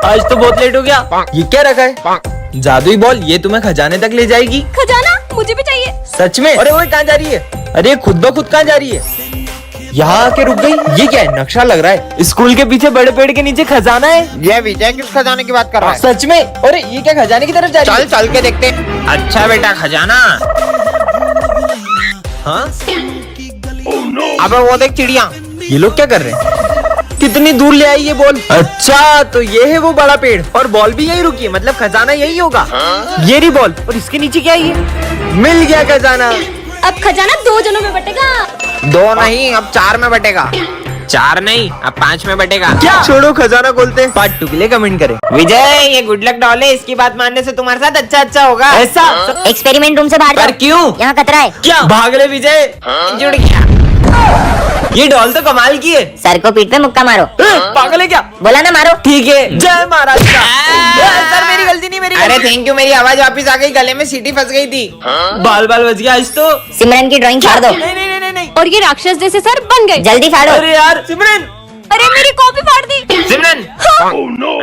आज तो बहुत लेट हो गया। ये क्या रखा है? जादुई बॉल, ये तुम्हें खजाने तक ले जाएगी। खजाना मुझे भी चाहिए। सच में? अरे वो कहाँ जा रही है? अरे खुद ब खुद कहाँ जा रही है? यहाँ आके रुक गई। ये क्या है? नक्शा लग रहा है। स्कूल के पीछे बड़े पेड़ के नीचे खजाना है। ये विजय किस खजाने की बात कर रहा है? सच में? अरे ये क्या खजाने की तरफ जा रही है? चल के देखते। अच्छा बेटा, खजाना। हाँ? अबे वो देख चिड़िया। ये लोग क्या कर रहे हैं? कितनी दूर ले आई ये बॉल? अच्छा तो ये है वो बड़ा पेड़ और बॉल भी यही रुकी है, मतलब खजाना यही होगा। ये रही बॉल और इसके नीचे क्या है? ये मिल गया खजाना। अब खजाना 2 जनों में बटेगा। 2 नहीं, अब 4 में बटेगा। 4 नहीं, अब 5 में बटेगा। क्या? छोड़ो, खजाना खोलते हैं। पार्ट 2 के लिए कमेंट करें। विजय, ये गुड लक डॉल है, इसकी बात मानने से तुम्हारे साथ अच्छा होगा। ऐसा? एक्सपेरिमेंट रूम से बाहर पर क्यों? यहाँ खतरा है। क्या? भाग ले विजय। जुड़ गया। ये डॉल तो कमाल की है। सर को पीठ पे मुक्का मारो। पागल है क्या? बोला ना मारो। ठीक है, जय महाराज का। सर मेरी गलती नहीं, मेरी अरे थैंक यू, मेरी आवाज वापस आ गई, गले में सीटी फंस गई थी। बाल बच गया आज तो। सिमरन की ड्राइंग फाड़ दो। नहीं नहीं नहीं नहीं। और ये राक्षस जैसे सर बन गए। जल्दी फाड़ो। अरे यार सिमरन। अरे मेरी कॉपी फाड़ दी। सिमरन।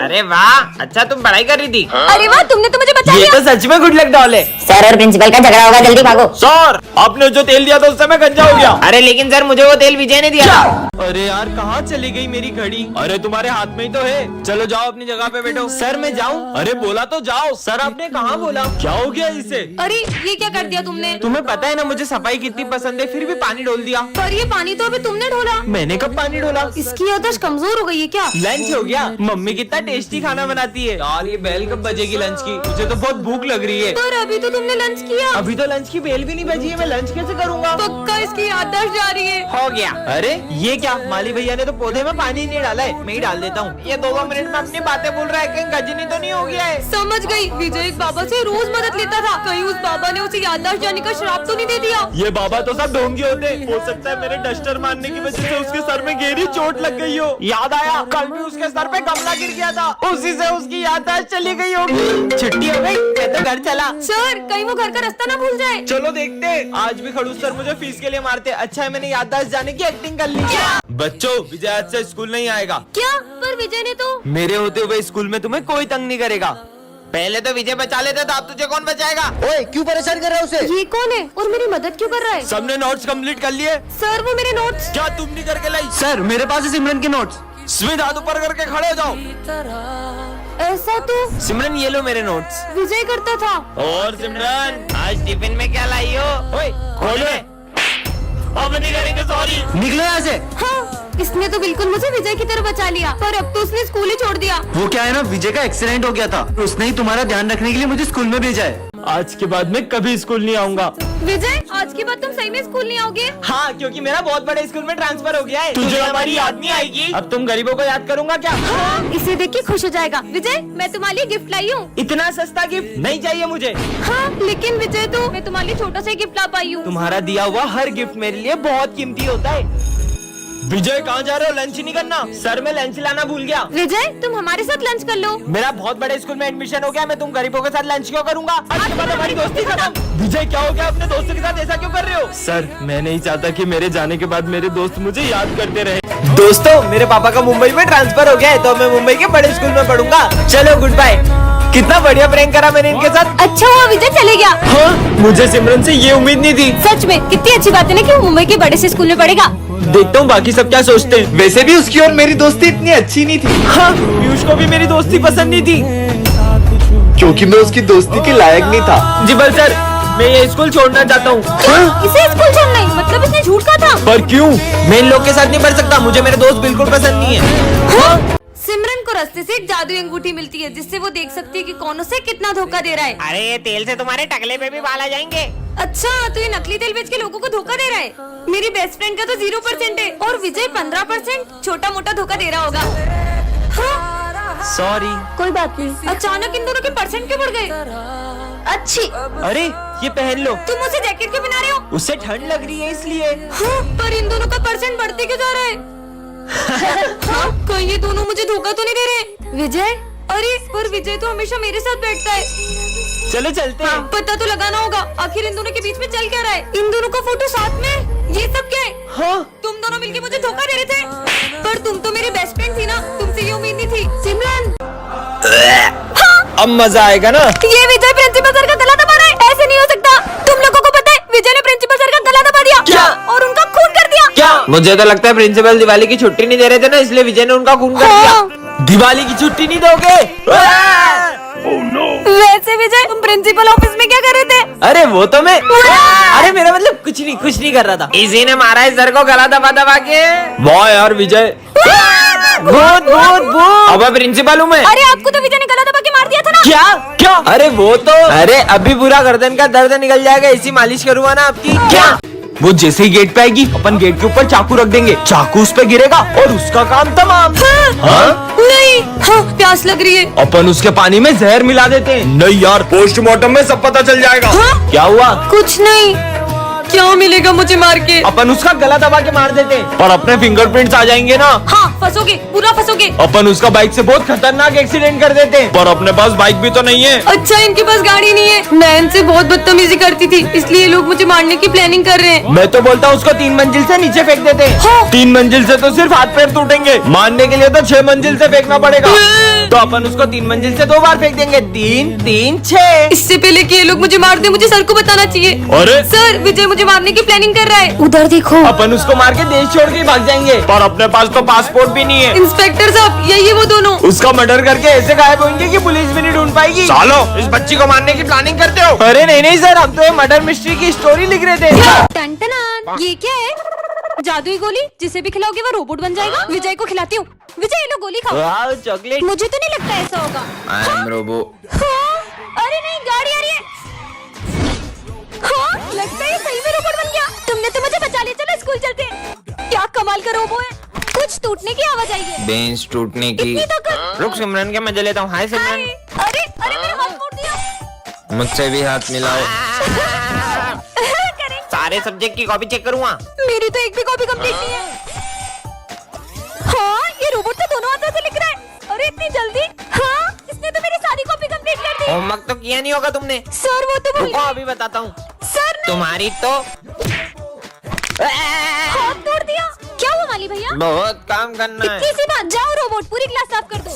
अरे वाह, अच्छा तुम पढ़ाई कर रही थी। अरे वाह, तुमने तो मुझे बचा ये लिया। तो सच में गुड लक डॉल है। सर और प्रिंसिपल का झगड़ा होगा, जल्दी भागो। सर आपने जो तेल दिया था उससे मैं गंजा हो गया। अरे लेकिन सर, मुझे वो तेल विजय ने दिया। अरे यार कहाँ चली गई मेरी घड़ी? अरे तुम्हारे हाथ में ही तो है। चलो जाओ अपनी जगह पे बैठो। सर मैं जाऊँ? अरे बोला तो जाओ। सर आपने कहाँ बोला? क्या हो गया इसे? अरे ये क्या कर दिया तुमने? तुम्हें पता है ना मुझे सफाई कितनी पसंद है, फिर भी पानी डोल दिया। पर ये पानी तो अभी तुमने ढोला। मैंने कब पानी डोला? इसकी याददाश्त कमजोर हो गई है क्या? लंच हो गया। मम्मी कितना टेस्टी खाना बनाती है यार। ये बेल कब बजेगी लंच की? मुझे तो बहुत भूख लग रही है। पर अभी तो तुमने लंच किया। अभी तो लंच की बेल भी नहीं बजी है, मैं लंच कैसे करूँगा? पक्का इसकी याददाश्त जा रही है। हो गया। अरे ये क्या? माली भैया ने तो पौधे में पानी नहीं डाला है, मैं ही डाल देता हूँ। ये 2 मिनट में अपनी बातें बोल रहा है, कहीं गजनी तो नहीं हो गया है? समझ गई। विजय एक बाबा से रोज मदद लेता था, कहीं उस बाबा ने उसे याददाश्त जाने का श्राप तो नहीं दे दिया? ये बाबा तो सब ढोंगी होते। हो सकता है मेरे डस्टर मारने की वजह से उसके सर में गहरी चोट लग गई हो। याद आया, कल भी उसके सर पे गमला गिर गया था, उसी से उसकी याददाश्त चली गई होगी। छुट्टी हो गई, मैं तो घर चला। सर कहीं वो घर का रास्ता ना भूल जाए। चलो देखते हैं। आज भी खड़ूस सर मुझे फीस के लिए मारते। अच्छा है मैंने याददाश्त जाने की एक्टिंग कर ली। बच्चों, विजय आज से स्कूल नहीं आएगा। क्या? पर विजय ने तो। मेरे होते हुए स्कूल में तुम्हें कोई तंग नहीं करेगा। पहले तो विजय बचा लेता था, अब तुझे कौन बचाएगा? ओए क्यों परेशान कर रहा है उसे? ये कौन है और मेरी मदद क्यों कर रहा है? सबने नोट्स कंप्लीट कर लिए? सर वो मेरे नोट्स। क्या तुम नहीं करके लाई? सर मेरे पास है सिमरन के नोट्स। स्मित हाथ ऊपर करके खड़े हो जाओ। ऐसा तो सिमरन ये लो मेरे नोट्स। विजय करता था। और सिमरन आज टिफिन में क्या लाई हो? ओए खोले। अब नहीं करेंगे, सॉरी। निकलो यहाँ से। हाँ, इसने तो बिल्कुल मुझे विजय की तरह बचा लिया, पर अब तो उसने स्कूल ही छोड़ दिया। वो क्या है ना, विजय का एक्सीडेंट हो गया था, उसने ही तुम्हारा ध्यान रखने के लिए मुझे स्कूल में भेजा है। आज के बाद मैं कभी स्कूल नहीं आऊंगा। विजय आज के बाद तुम सही में स्कूल नहीं आओगे? हाँ, क्योंकि मेरा बहुत बड़े स्कूल में ट्रांसफर हो गया है। तुझे हमारी याद नहीं आएगी? अब तुम गरीबों को याद करूंगा क्या? हाँ, इसे देख के खुश हो जाएगा। विजय मैं तुम्हारे लिए गिफ्ट लाई हूँ। इतना सस्ता गिफ्ट नहीं चाहिए मुझे। हाँ, लेकिन विजय तो मैं तुम्हारे लिए छोटा सा गिफ्ट ला पाई हूँ। तुम्हारा दिया हुआ हर गिफ्ट मेरे लिए बहुत कीमती होता है। विजय कहाँ जा रहे हो? लंच नहीं करना? सर मैं लंच लाना भूल गया। विजय तुम हमारे साथ लंच कर लो। मेरा बहुत बड़े स्कूल में एडमिशन हो गया, मैं तुम गरीबों के साथ लंच क्यों करूंगा? आज के बाद हमारी दोस्ती खत्म। विजय क्या हो गया? अपने दोस्तों के साथ ऐसा क्यों कर रहे हो? सर मैं नहीं चाहता कि मेरे जाने के बाद मेरे दोस्त मुझे याद करते रहे। दोस्तों मेरे पापा का मुंबई में ट्रांसफर हो गया है, तो मैं मुंबई के बड़े स्कूल में पढ़ूंगा। चलो गुड बाय। कितना बढ़िया प्रैंक करा मैंने इनके साथ। अच्छा हुआ विजय चले गया। हाँ, मुझे सिमरन से ये उम्मीद नहीं थी। सच में कितनी अच्छी बात है ना कि वो मुंबई के बड़े से स्कूल में पढ़ेगा। देखता हूँ बाकी सब क्या सोचते हैं। वैसे भी उसकी और मेरी दोस्ती इतनी अच्छी नहीं थी। हाँ, पीयूष को भी मेरी दोस्ती पसंद नहीं थी, क्योंकि मैं उसकी दोस्ती के लायक नहीं था। जी बल सर, मैं ये स्कूल छोड़ना चाहता हूँ। इसे स्कूल छोड़ना ही मतलब इसने झूठ कहा था। पर क्यों? मैं इन लोग के साथ नहीं पढ़ सकता, मुझे मेरे दोस्त बिल्कुल पसंद नहीं है। सिमरन को रास्ते से एक जादुई अंगूठी मिलती है, जिससे वो देख सकती है कि कौन उसे कितना धोखा दे रहा है। अरे ये तेल से तुम्हारे टकले पे भी बाल आ जाएंगे। अच्छा तो ये नकली तेल बेच के लोगों को धोखा दे रहा है। मेरी बेस्ट फ्रेंड का तो 0% है और विजय 15%। छोटा मोटा धोखा दे रहा होगा। हाँ? सॉरी। कोई बात नहीं। अचानक इन दोनों के परसेंट क्यों बढ़ गए? अच्छी। अरे ये पहन लो। तुम उसे जैकेट क्यों पहना रहे हो? उससे ठंड लग रही है इसलिए। हाँ, पर इन दोनों का परसेंट बढ़ते क्यों जा रहा है? हाँ, कहीं ये दोनों मुझे धोखा तो नहीं दे रहे? विजय, अरे पर विजय तो हमेशा मेरे साथ बैठता है। चलो चलते हैं। पता तो लगाना होगा आखिर इन दोनों के बीच में चल क्या रहा है। इन दोनों का फोटो साथ में, ये सब क्या है? हाँ, तुम दोनों मिलके मुझे धोखा दे रहे थे, पर तुम तो मेरी बेस्ट फ्रेंड थी ना, तुमसे ये उम्मीद नहीं थी। सिमरन अब मजा आएगा ना। ये विजय प्रिंसिपल सर का गला दबा रहा है, ऐसे नहीं हो सकता। तुम लोगों को पता है विजय ने प्रिंसिपल सर का गला दबा दिया क्या? और उनका खून कर दिया। क्या? मुझे तो लगता है प्रिंसिपल दिवाली की छुट्टी नहीं दे रहे थे ना, इसलिए विजय ने उनका खून कर दिया। हाँ। दिवाली की छुट्टी नहीं दोगे? वैसे विजय तुम प्रिंसिपल ऑफिस में क्या कर रहे थे? अरे वो तो मैं, अरे मेरा मतलब कुछ नहीं कर रहा था। इसी ने मारा है सर को गला दबा दबा के। वाह यार विजय, भूत भूत भूत। अब प्रिंसिपल हूँ मैं। अरे आपको तो विजय ने गला दबा के मार दिया था ना। क्या क्या? अरे वो तो, अरे अभी पूरा गर्दन का दर्द निकल जाएगा, इसी मालिश करूँगा ना आपकी। क्या? वो जैसे ही गेट पे आएगी अपन गेट के ऊपर चाकू रख देंगे, चाकू उस पे गिरेगा और उसका काम तमाम। हाँ? नहीं, हाँ प्यास लग रही है। अपन उसके पानी में जहर मिला देते हैं। नहीं यार, पोस्टमार्टम में सब पता चल जाएगा। हाँ? क्या हुआ? कुछ नहीं। क्या मिलेगा मुझे मार के? अपन उसका गला दबा के मार देते हैं और अपने फिंगरप्रिंट्स आ जाएंगे ना। हाँ फंसोगे, पूरा फंसोगे। अपन उसका बाइक से बहुत खतरनाक एक्सीडेंट कर देते हैं, पर अपने पास बाइक भी तो नहीं है। अच्छा इनके पास गाड़ी नहीं है। मैं इनसे बहुत बदतमीजी करती थी, इसलिए लोग मुझे मारने की प्लानिंग कर रहे हैं। मैं तो बोलता हूँ उसको 3 मंजिल से नीचे फेंक देते हैं। हाँ। 3 मंजिल से तो सिर्फ हाथ पैर टूटेंगे, मारने के लिए तो 6 मंजिल से फेंकना पड़ेगा। तो अपन उसको 3 मंजिल से 2 बार फेंक देंगे। 3 3 6। इससे पहले कि ये लोग मुझे मार दे, मुझे सर को बताना चाहिए। अरे सर विजय मुझे मारने की प्लानिंग कर रहा है। उधर देखो। अपन उसको मार के देश छोड़ के ही भाग जाएंगे, पर अपने पास तो पासपोर्ट भी नहीं है। इंस्पेक्टर साहब यही है वो दोनों। उसका मर्डर करके ऐसे गायब होंगे कि पुलिस भी नहीं ढूंढ पाएगी। सालो, इस बच्ची को मारने की प्लानिंग करते हो? अरे नहीं सर, हम तो ये मर्डर मिस्ट्री की स्टोरी लिख रहे थे। टन-टनान, ये क्या है? जादुई गोली, जिसे भी खिलाओगे वो रोबोट बन जाएगा। विजय को खिलाती हूँ। विजय ये लो गोली खाओ। वाह चॉकलेट। मुझे तो नहीं लगता ऐसा होगा। I am robo. हाँ? अरे नहीं, गाड़ी आ रही है। हाँ, लगता है सही में रोबोट बन गया। तुमने तो मुझे बचा लिया। चलो स्कूल चलते हैं। क्या कमाल का रोबो है। कुछ टूटने की आवाज आई है। बेंच टूटने की। इतनी ताकत। रुक सिमरन के मजे लेता हूँ। हाय हाय। सिमरन, अरे अरे मेरा हाथ मोड़ दिया। मुझसे भी हाथ मिलाओ। करें। सारे सब्जेक्ट की कॉपी चेक करूँगा। मेरी तो एक भी कॉपी कंप्लीट नहीं है। हाँ, ये रोबोट तो दोनों हाथों से लिख रहा है। अरे इतनी जल्दी? हाँ, इसने तो मेरी सारी कॉपी कंप्लीट कर दी। होमवर्क तो किया नहीं होगा तुमने। सर वो तो भूल रुको गए। अभी बताता हूँ। सर ने तुम्हारी तो हाथ तोड़ दिया। क्या हुआ माली भैया? बहुत काम करना है। इतनी सी बात। जाओ रोबोट, पूरी क्लास साफ कर दो।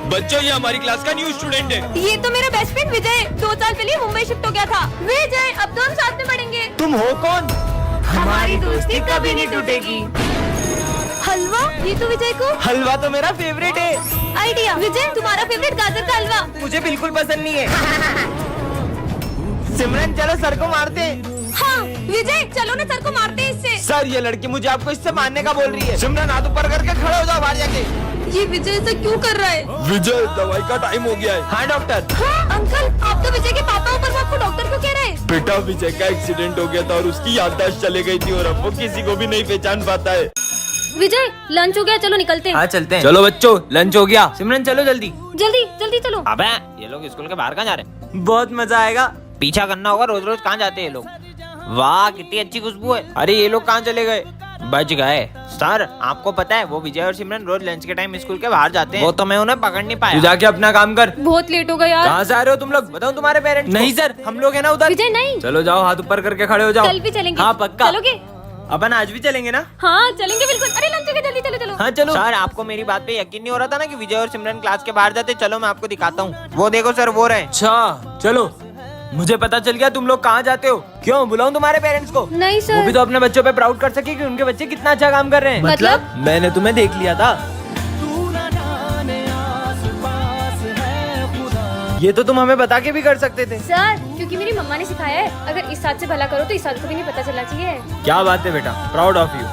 बच्चों ये हमारी क्लास का न्यू स्टूडेंट है। ये तो मेरा बेस्ट फ्रेंड विजय है। 2 साल पहले मुंबई शिफ्ट हो गया था। विजय अब तो हम साथ में पढ़ेंगे। तुम हो कौन? हमारी दोस्ती कभी नहीं टूटेगी। हलवा, ये तो विजय को। हलवा तो मेरा फेवरेट है। आइडिया। विजय तुम्हारा फेवरेट गाजर का हलवा। मुझे बिल्कुल पसंद नहीं है। सिमरन चलो सर को मारते हैं। हाँ विजय चलो ना, सर को मारते हैं इससे। सर ये लड़की मुझे आपको इससे मारने का बोल रही है। सिमरन हाथ ऊपर करके खड़े हो जाओ बाहर जाके। ये विजय ऐसा क्यों कर रहा है? विजय दवाई का टाइम हो गया है। हाँ डॉक्टर। हाँ अंकल, आप तो विजय के पापा हो, पर वो आपको डॉक्टर क्यों कह रहे हैं? बेटा विजय का एक्सीडेंट हो गया था और उसकी याददाश्त चले गई थी और अब वो किसी को भी नहीं पहचान पाता है। विजय लंच हो गया, चलो निकलते हैं। हाँ चलते हैं। चलो बच्चों लंच हो गया। सिमरन चलो जल्दी। जल्दी जल्दी चलो। अबे ये लोग स्कूल के बाहर कहाँ जा रहे हैं? बहुत मजा आएगा। पीछा करना होगा। रोज रोज कहाँ जाते हैं ये लोग? वाह कितनी अच्छी खुशबू है। अरे ये लोग कहाँ चले गए? बच गए। सर आपको पता है वो विजय और सिमरन रोज लंच के टाइम स्कूल के बाहर जाते हैं। वो तो मैं उन्हें पकड़ नहीं तू पाया। जाके अपना काम कर। बहुत लेट हो गया यार। कहाँ से आ रहे हो तुम लोग? बताओ तुम्हारे पेरेंट्स। नहीं सर, हम लोग है ना उधर। विजय नहीं। चलो जाओ, हाथ ऊपर करके खड़े हो जाओ। कल भी चलेंगे। हाँ पक्का। चलोगे? अपन आज भी चलेंगे ना? हाँ चलेंगे बिल्कुल। अरे लंच हो गया, जल्दी चलो चलो। हाँ चलो। सर आपको मेरी बात पे यकीन नहीं हो रहा था ना कि विजय और सिमरन क्लास के बाहर जाते? चलो मैं आपको दिखाता हूँ। वो देखो सर वो रहे। अच्छा चलो, मुझे पता चल गया तुम लोग कहाँ जाते हो। क्यों बुलाऊं तुम्हारे पेरेंट्स को? नहीं वो भी सर। तो अपने बच्चों पे प्राउड कर सके कि उनके बच्चे कितना अच्छा काम कर रहे हैं। मतलब? मैंने तुम्हें देख लिया था। ये तो तुम हमें बता के भी कर सकते थे। सर क्योंकि मेरी मम्मा ने सिखाया है, अगर इस साथ से भला करो तो इस साथ को भी नहीं पता चलना चाहिए। क्या बात है बेटा, प्राउड ऑफ यू।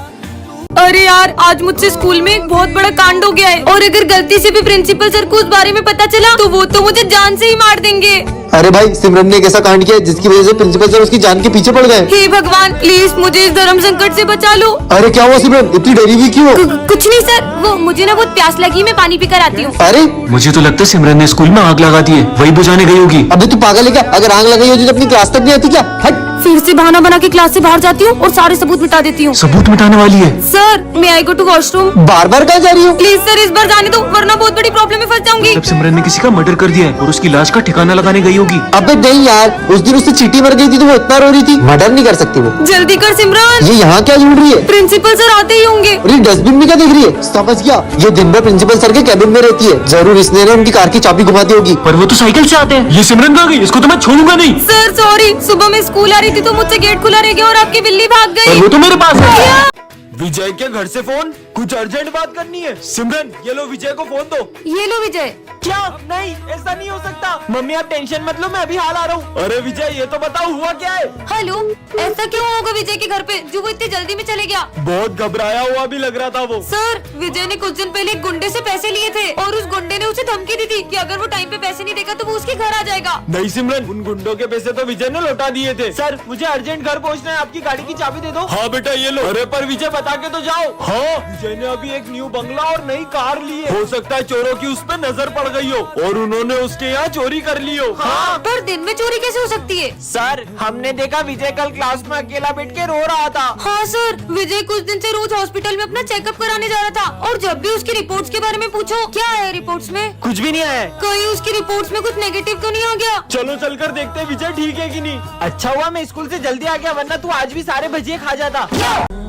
अरे यार आज मुझसे स्कूल में एक बहुत बड़ा कांड हो गया है, और अगर गलती से भी प्रिंसिपल सर को उस बारे में पता चला तो वो तो मुझे जान से ही मार देंगे। अरे भाई, सिमरन ने एक ऐसा कांड किया जिसकी वजह से प्रिंसिपल सर उसकी जान के पीछे पड़ गए। हे भगवान, प्लीज मुझे इस धर्म संकट से बचा लो। अरे क्या हुआ सिमरन, इतनी डरी हुई क्यों? कुछ नहीं सर, वो मुझे ना बहुत प्यास लगी, मैं पानी पीकर आती हूँ। अरे मुझे तो लगता है सिमरन ने स्कूल में आग लगा दी है, वही बुझाने गई होगी। अबे तू पागल है क्या? अगर आग लगाई होती तो अपनी क्लास तक नहीं आती क्या? हट। फिर से बहाना बना के क्लास से बाहर जाती हूँ और सारे सबूत मिटा देती हूँ। सबूत मिटाने वाली है। सर मैं आई गो टू वॉशरूम। बार बार कहाँ जा रही हो? प्लीज सर इस बार जाने दो वरना बहुत बड़ी प्रॉब्लम में फंस जाऊंगी। जब सिमरन ने किसी का मर्डर कर दिया है और उसकी लाश का ठिकाना लगाने गई होगी। अबे नहीं यार, उस दिन उससे चींटी मर गई थी तो वो इतना रो रही थी। मर्डर नहीं कर सकती वो। जल्दी कर सिमरन। ये यहाँ क्या ढूंढ रही है? प्रिंसिपल सर आते ही होंगे। अरे डस्टबिन में क्या देख रही है? समझ गया, ये दिन भर प्रिंसिपल सर के कैबिन में रहती है। जरूर इसने ना उनकी कार की चाबी घुमा दी होगी। पर वो तो साइकिल से आते हैं। ये सिमरन कहाँ गई? इसको तो मैं छोड़ूंगा नहीं। सर सॉरी, सुबह मैं स्कूल आ रही थी तो मुझसे गेट खुला रह गया और आपकी बिल्ली भाग पर गई। वो तो मेरे पास है। विजय के घर से फोन, कुछ अर्जेंट बात करनी है। सिमरन ये लो विजय को फोन दो। ये लो विजय। क्या? नहीं ऐसा नहीं हो सकता। मम्मी आप टेंशन मत लो, मैं अभी हाल आ रहा हूँ। अरे विजय ये तो बताओ हुआ क्या है? हेलो, ऐसा क्यों होगा विजय के घर पे जो वो इतनी जल्दी में चले गया? बहुत घबराया हुआ भी लग रहा था वो। सर विजय ने कुछ दिन पहले एक गुंडे से पैसे लिए थे और उस गुंडे ने उसे धमकी दी थी कि अगर वो टाइम पे पैसे नहीं देगा तो वो उसके घर आ जाएगा। नहीं सिमरन, उन गुंडों के पैसे तो विजय ने लौटा दिए थे। सर मुझे अर्जेंट घर पहुँचना है, आपकी गाड़ी की चाबी दे दो। हाँ बेटा ये लो। अरे पर विजय बता के तो जाओ। हाँ विजय ने अभी एक न्यू बंगला और नई कार ली है। हो सकता है चोरों की उस पर नजर पड़ गई हो और उन्होंने उसके यहाँ चोरी कर ली हो। हाँ पर दिन में चोरी कैसे हो सकती है? सर हमने देखा विजय कल क्लास में अकेला बैठ के रो रहा था। हाँ सर, विजय कुछ दिन से रोज हॉस्पिटल में अपना चेकअप कराने जा रहा था और जब भी उसकी रिपोर्ट्स के बारे में पूछो क्या है रिपोर्ट्स में, कुछ भी नहीं आया। कहीं उसकी रिपोर्ट्स में कुछ नेगेटिव तो नहीं आ गया? चलो चलकर देखते हैं विजय ठीक है कि नहीं। अच्छा हुआ मैं स्कूल से जल्दी आ गया, वरना तू आज भी सारे भजिए खा जाता।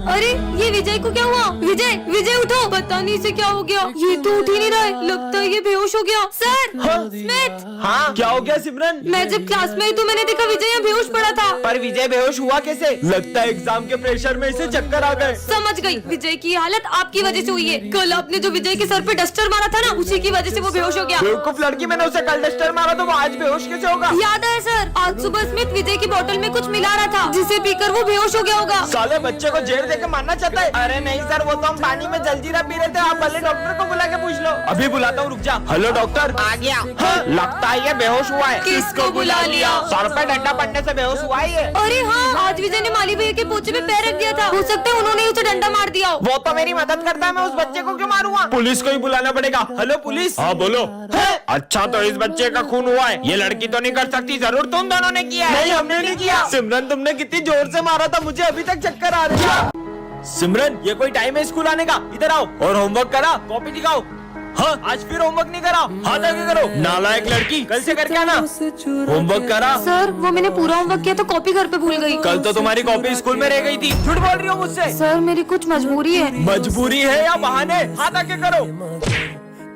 अरे ये विजय को क्या हुआ? विजय विजय उठो, पता नहीं इसे क्या हो गया, ये तो उठ ही नहीं रहा है, लगता है ये बेहोश हो गया। Sir Smith. हाँ क्या हो गया सिमरन? मैं जब क्लास में आई तो मैंने देखा विजय यहाँ बेहोश पड़ा था। पर विजय बेहोश हुआ कैसे? लगता है एग्जाम के प्रेशर में इसे चक्कर आ गए। समझ गई, विजय की हालत आपकी वजह से हुई है। कल आपने जो विजय के सर पे डस्टर मारा था ना, उसी की वजह से वो बेहोश हो गया। बेवकूफ लड़की, मैंने उसे कल डस्टर मारा तो वो आज बेहोश कैसे होगा? याद है सर, आज सुबह स्मिथ विजय की बोतल में कुछ मिला रहा था जिसे पीकर वो बेहोश हो गया होगा। साले बच्चे को जेल देकर मारना चाहता है। अरे नहीं सर, वो तो हम पानी में जलजीरा पी रहे थे। आप भले डॉक्टर को बुला के पूछ लो। अभी बुलाता हूँ, रुक जा। Hello doctor. आ गया। हाँ, लगता है ये बेहोश हुआ है। किसको बुला लिया? सर पे डंडा पड़ने से बेहोश हुआ ही है। अरे हाँ, आज विजय ने माली भैया के पोछे में पैर रख दिया था, हो सकता है उन्होंने उसे डंडा मार दिया हो। वो तो मेरी मदद करता है, मैं उस बच्चे को क्यों मारूंगा? पुलिस को ही बुलाना पड़ेगा। Hello police. हाँ बोलो। अच्छा तो इस बच्चे का खून हुआ है, ये लड़की तो नहीं कर सकती, जरूर तुम दोनों ने किया है। नहीं हमने नहीं किया। सिमरन तुमने कितनी जोर से मारा था, मुझे अभी तक चक्कर आ रही है। सिमरन ये कोई टाइम है स्कूल आने का? इधर आओ और होमवर्क करा, कॉपी दिखाओ। हाँ आज फिर होमवर्क नहीं करा, हाथ आगे करो। नालायक लड़की, कल से करके आना। होमवर्क करा? सर वो मैंने पूरा होमवर्क किया तो कॉपी घर पे भूल गई। कल तो तुम्हारी कॉपी स्कूल में रह गई थी। झूठ बोल रही हो मुझसे। सर मेरी कुछ मजबूरी है। मजबूरी है या बहाने? हाथ आगे करो।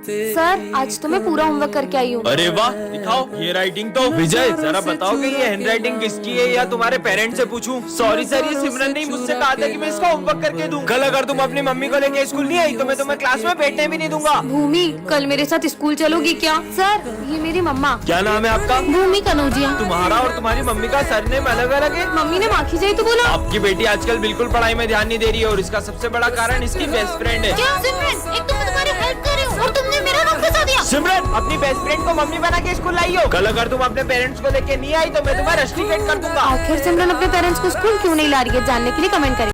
सर आज तो मैं पूरा होमवर्क करके आई हूँ। अरे वाह, दिखाओ ये राइटिंग तो। विजय जरा बताओ कि ये हैंड राइटिंग किसकी है या तुम्हारे पेरेंट्स से पूछूं? सॉरी सर, ये सिमरन ने मुझसे कहा था कि मैं इसका होमवर्क करके दूं। कल अगर तुम अपनी मम्मी को लेके स्कूल नहीं आई तो मैं तुम्हें क्लास में बैठने भी नहीं दूंगा। भूमि कल मेरे साथ स्कूल चलोगी क्या? सर ये मेरी मम्मा। क्या नाम है आपका? भूमि कनौजिया। तुम्हारा और तुम्हारी मम्मी का सरनेम अलग अलग है। मम्मी ने माखी जाई तो बोला। आपकी बेटी आजकल बिल्कुल पढ़ाई में ध्यान नहीं दे रही है और इसका सबसे बड़ा कारण इसकी बेस्ट फ्रेंड है। क्या सिमरन, एक तो मैं तुम्हारी हेल्प कर रही हूँ और तुमने मेरा नाम फंसा दिया। सिमरन अपनी बेस्ट फ्रेंड को मम्मी बना के स्कूल लाई हो। कल अगर तुम अपने पेरेंट्स को लेके नहीं आई तो मैं तुम्हें रस्टिकेट कर दूंगा। आखिर सिमरन अपने पेरेंट्स को स्कूल क्यों नहीं ला रही है, जानने के लिए कमेंट करें।